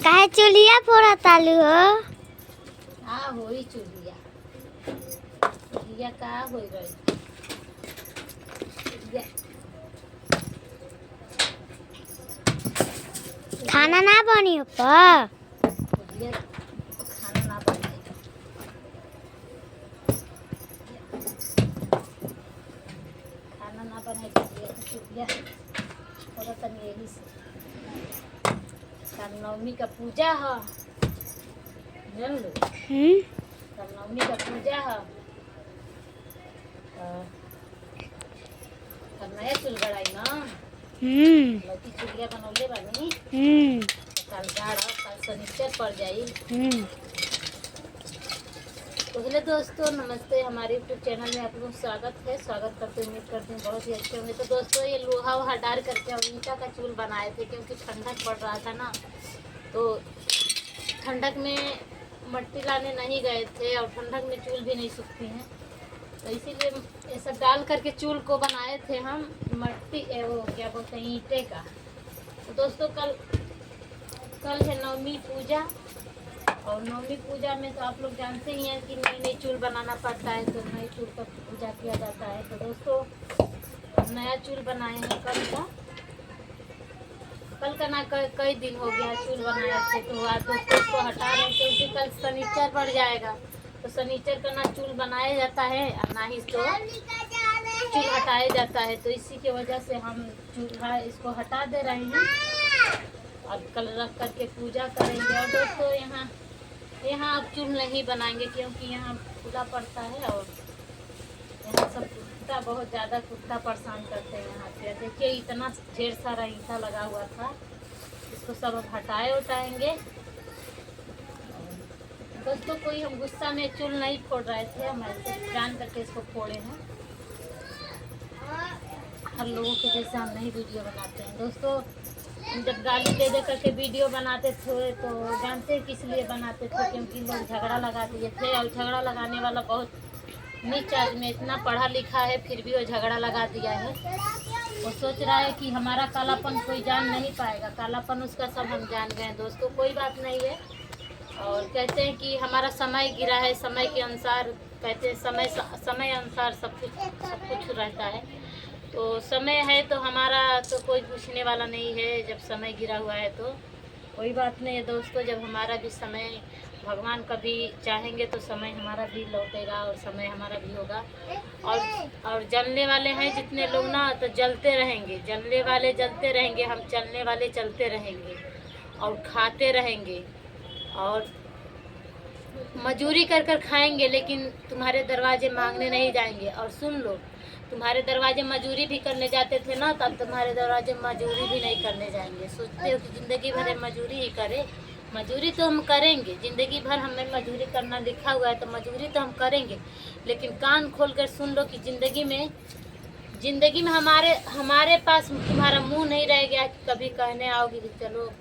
काहे चुलिया फोड़ा तालू हो? हाँ होई चुलिया। चुलिया का हो गई? खाना ना बनी हो पर चुलिया खाना ना बने। खाना ना बने चुलिया थोड़ा तनी यही से। कल नवमी का पूजा है, जान लो। कल नवमी का पूजा है। कल नया चूल गड़ाई ना, लौकी चुलिया बनौले बानी। कल गाड़ा, कल शनिचर पड़ जाई। तो हेलो दोस्तों, नमस्ते। हमारे यूट्यूब चैनल में आप लोग स्वागत है। स्वागत करते उम्मीद करते हैं बहुत ही अच्छे होंगे। तो दोस्तों ये लोहा वहा डाल करके और ईंटा का चूल बनाए थे, क्योंकि ठंडक पड़ रहा था ना, तो ठंडक में मट्टी लाने नहीं गए थे और ठंडक में चूल भी नहीं सूखती हैं, तो इसीलिए ये सब डाल करके चूल को बनाए थे हम। मट्टी वो क्या बोलते हैं, ईंटे का। तो दोस्तों कल है नवमी पूजा, और नवमी पूजा में तो आप लोग जानते ही हैं कि नई नई चूल बनाना पड़ता है, तो नई चूल का पूजा किया जाता है। तो दोस्तों नया चूल बनाए हैं कल का ना कई दिन हो गया चूल बनाए थे, तो आज दोस्तों इसको हटा रहे हैं, क्योंकि कल शनिचर पड़ जाएगा। तो शनिचर का ना चूल बनाया जाता है और ना ही तो चूल हटाया जाता है, तो इसी की वजह से हम चूल्हा इसको हटा दे रहे हैं और कल रख करके पूजा करेंगे। और दोस्तों यहाँ अब चूल नहीं बनाएंगे, क्योंकि यहाँ खुला पड़ता है और यहाँ सब कुत्ता बहुत ज़्यादा कुत्ता परेशान करते हैं। यहाँ पे देखिए इतना ढेर सारा ईंटा लगा हुआ था, इसको सब अब उठाएंगे। दोस्तों कोई हम गुस्सा में चूल नहीं फोड़ रहे थे, हम ऐसे जान करके इसको फोड़े हैं। हर लोगों के जैसे हम नहीं वीडियो बनाते हैं दोस्तों। हम जब गाली दे करके वीडियो बनाते थे तो जानते हैं किस लिए बनाते थे, क्योंकि लोग झगड़ा लगा दिए थे, और झगड़ा लगाने वाला बहुत नीच आदमी, इतना पढ़ा लिखा है फिर भी वो झगड़ा लगा दिया है। वो सोच रहा है कि हमारा कालापन कोई जान नहीं पाएगा, कालापन उसका सब हम जान गए हैं दोस्तों। कोई बात नहीं है, और कहते हैं कि हमारा समय गिरा है, समय के अनुसार कहते हैं समय अनुसार सब कुछ रहता है। तो समय है तो हमारा तो कोई पूछने वाला नहीं है, जब समय गिरा हुआ है तो कोई बात नहीं है दोस्तों। जब हमारा भी समय भगवान कभी चाहेंगे तो समय हमारा भी लौटेगा और समय हमारा भी होगा। और जलने वाले हैं जितने लोग ना, तो जलते रहेंगे, जलने वाले जलते रहेंगे, हम चलने वाले चलते रहेंगे और खाते रहेंगे और मजूरी कर कर खाएंगे, लेकिन तुम्हारे दरवाजे मांगने नहीं जाएंगे। और सुन लो, तुम्हारे दरवाजे मजूरी भी करने जाते थे ना, तब तुम्हारे दरवाजे मजूरी भी नहीं करने जाएंगे। सोचते हो कि ज़िंदगी भर मजूरी ही करें? मजूरी तो हम करेंगे, ज़िंदगी भर हमें मजूरी करना लिखा हुआ है, तो मजूरी तो हम करेंगे, लेकिन कान खोल कर सुन लो कि ज़िंदगी में हमारे पास तुम्हारा मुँह नहीं रह गया कि कभी कहने आओगे कि चलो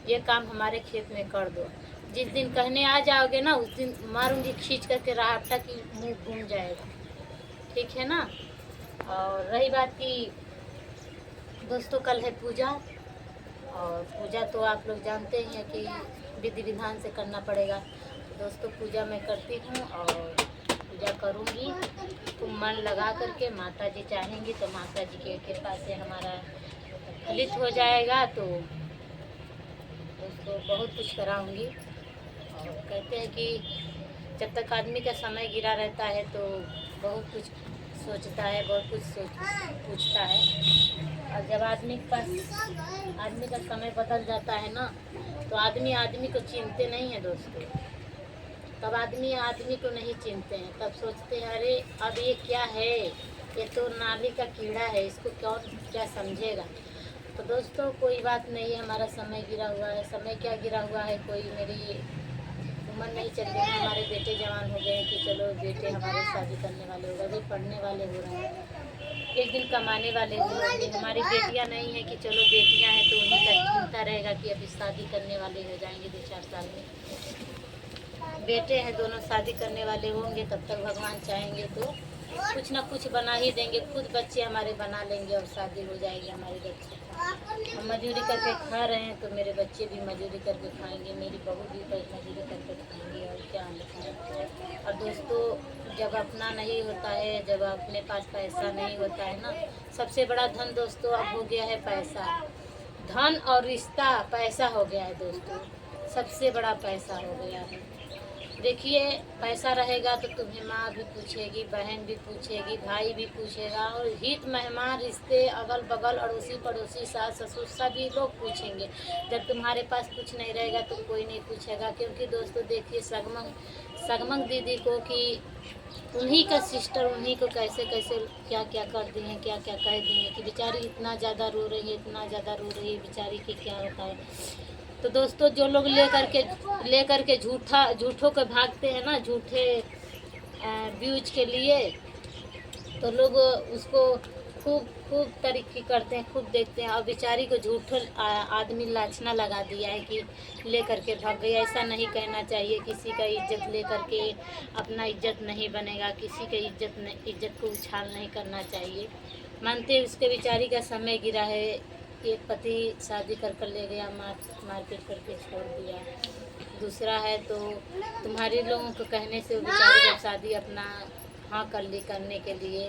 ये काम हमारे खेत में कर दो। जिस दिन कहने आ जाओगे ना, उस दिन मारूंगी खींच करके राहटा की मुँह घूम जाएगा, ठीक है ना। और रही बात की दोस्तों, कल है पूजा, और पूजा तो आप लोग जानते ही हैं कि विधि विधान से करना पड़ेगा। दोस्तों पूजा मैं करती हूँ और पूजा करूँगी तो मन लगा करके। माता जी चाहेंगी तो माता जी के कृपा से हमारा फलित हो जाएगा, तो दोस्तों बहुत कुछ कराऊँगी। और कहते हैं कि जब तक आदमी का समय गिरा रहता है तो बहुत कुछ सोचता है, बहुत कुछ पूछता है, और जब आदमी का समय बदल जाता है ना, तो आदमी को चिंते नहीं है दोस्तों। तब आदमी को नहीं चिंते हैं, तब सोचते हैं अरे अब ये क्या है, ये तो नाली का कीड़ा है, इसको कौन क्या समझेगा। तो दोस्तों कोई बात नहीं है, हमारा समय गिरा हुआ है। समय क्या गिरा हुआ है, कोई मेरी उम्र नहीं चल रही है, हमारे बेटे जवान हो गए कि चलो बेटे हमारे शादी करने वाले हो गए, पढ़ने वाले हो रहे हैं, एक दिन कमाने वाले हो रहे। हमारी बेटियां नहीं है कि चलो बेटियां हैं तो उन्हीं का चिंता रहेगा कि अभी शादी करने वाले हो जाएंगे 2-4 साल में। बेटे हैं दोनों शादी करने वाले होंगे, तब तक भगवान चाहेंगे तो कुछ ना कुछ बना ही देंगे, खुद बच्चे हमारे बना लेंगे और शादी हो जाएगी हमारे बच्चे। हम मजदूरी करके खा रहे हैं तो मेरे बच्चे भी मजदूरी करके खाएंगे, मेरी बहू भी मजदूरी करके खाएंगे, और क्या हम बताएं। और दोस्तों, जब अपना नहीं होता है, जब अपने पास पैसा नहीं होता है ना, सबसे बड़ा धन दोस्तों अब हो गया है पैसा। धन और रिश्ता पैसा हो गया है दोस्तों, सबसे बड़ा पैसा हो गया है। देखिए, पैसा रहेगा तो तुम्हें माँ भी पूछेगी, बहन भी पूछेगी, भाई भी पूछेगा, और हित मेहमान रिश्ते अगल बगल अड़ोसी पड़ोसी सास ससुर सभी लोग पूछेंगे। जब तुम्हारे पास कुछ नहीं रहेगा तो कोई नहीं पूछेगा। क्योंकि दोस्तों देखिए, सगमंग दीदी को कि उन्हीं का सिस्टर उन्हीं को कैसे कैसे क्या क्या कर दी हैं, क्या क्या कह दी हैं कि बेचारी इतना ज़्यादा रो रही है, इतना ज़्यादा रो रही है बेचारी की, क्या होता है। तो दोस्तों, जो लोग लेकर के झूठों के भागते हैं ना, झूठे व्यूज के लिए, तो लोग उसको खूब खूब तरीक़ी करते हैं, खूब देखते हैं, और बेचारी को झूठा आदमी लाछना लगा दिया है कि लेकर के भाग गई। ऐसा नहीं कहना चाहिए। किसी का इज्जत लेकर के अपना इज्जत नहीं बनेगा, किसी के इज्जत को उछाल नहीं करना चाहिए। मानते उसके बेचारी का समय गिरा है, एक पति शादी कर ले गया, मारपीट करके छोड़ दिया। दूसरा है तो तुम्हारे लोगों को कहने से वो बेचारी जब शादी अपना हाँ कर ली करने के लिए,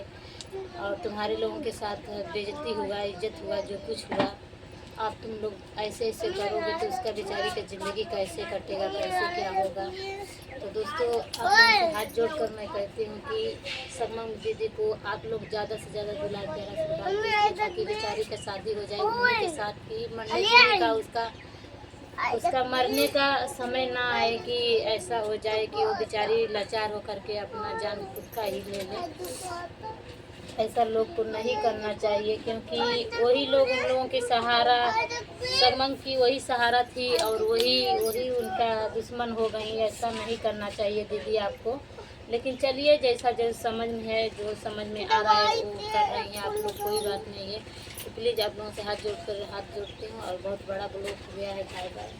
और तुम्हारे लोगों के साथ बेइज्जती हुआ, इज्जत हुआ, जो कुछ हुआ, अब तुम लोग ऐसे ऐसे करोगे तो उसका बेचारी की ज़िंदगी कैसे कटेगा, कैसे क्या होगा। तो दोस्तों, आप लोगों से हाथ जोड़कर मैं कहती हूँ कि सगमंग दीदी को आप लोग ज़्यादा से ज़्यादा दुलार प्यार आशीर्वाद दीजिए, ताकि बेचारी का शादी हो जाए उन्हीं के साथ, की मरने जीने का उसका मरने का समय ना आए कि ऐसा हो जाए कि वो बेचारी लाचार होकर के अपना जान खुद का ही ले ले। ऐसा लोग को नहीं करना चाहिए, क्योंकि वही लोग उन लोगों के सहारा, सगमंग की वही सहारा थी, और वही उनका दुश्मन हो गई। ऐसा नहीं करना चाहिए दीदी आपको। लेकिन चलिए, जैसा समझ में है, जो समझ में आ रहा है वो कर रही हैं आप लोग, कोई बात नहीं है। तो प्लीज़ आप लोगों से हाथ जोड़ते हूँ, और बहुत बड़ा ब्लॉग हो गया है। Bye bye.